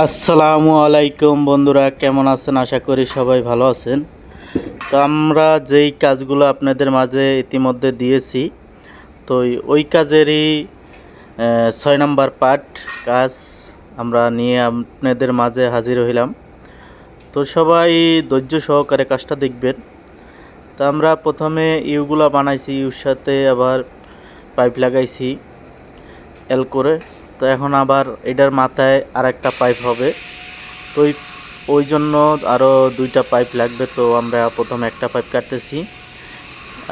আসসালামু আলাইকুম বন্ধুরা, কেমন আছেন? আশা করি সবাই ভালো আছেন। তো আমরা যেই কাজগুলো আপনাদের মাঝে ইতিমধ্যে দিয়েছি, তো ওই কাজেরই 6 নম্বর পার্ট কাজ আমরা নিয়ে আপনাদের মাঝে হাজির হইলাম। তো সবাই ধৈর্য সহকারে কাজটা দেখবেন। তো আমরা প্রথমে ইউগুলা বানাইছি, ইউর সাথে আবার পাইপ লাগাইছি এল করে। তো এখন আবার এটার মাথায় আর একটা পাইপ হবে। তো ওই জন্য আরও 2টা পাইপ লাগবে। তো আমরা প্রথমে একটা পাইপ কাটতেছি,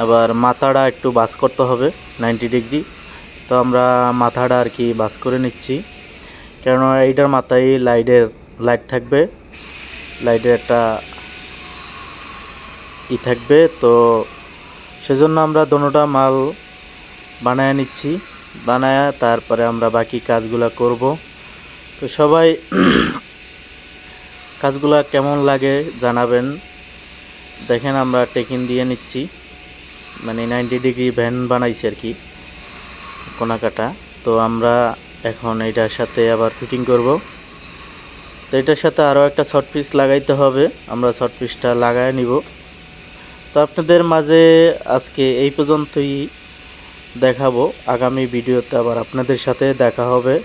আবার মাথাটা একটু বাস করতে হবে 90 ডিগ্রি। তো আমরা মাথাটা আর কি বাস করে নিচ্ছি, কেননা এইটার মাথায় লাইট থাকবে, লাইটের একটা থাকবে। তো সেজন্য আমরা দোনোটা মাল বানায় নিচ্ছি, বানায় তারপরে আমরা বাকি কাজগুলো করব। তো সবাই কাজগুলা কেমন লাগে জানাবেন। দেখেন আমরা টেকিন দিয়ে নিচ্ছি, মানে 90 ডিগ্রি ভ্যান বানাইছি আর কি, কোনা কাটা। তো আমরা এখন এটার সাথে আবার ফিটিং করব। তো এটার সাথে আরও একটা শর্ট পিস লাগাইতে হবে, আমরা শর্ট পিসটা লাগায় নিব। তো আপনাদের মাঝে আজকে এই পর্যন্তই দেখাবো, আগামী ভিডিওতে আবার আপনাদের সাথে দেখা হবে।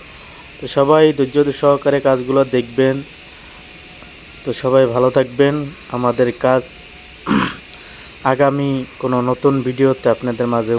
তো সবাই ধৈর্য সহকারে কাজগুলো দেখবেন। তো সবাই ভালো থাকবেন। আমাদের কাজ আগামী কোনো নতুন ভিডিওতে আপনাদের মাঝে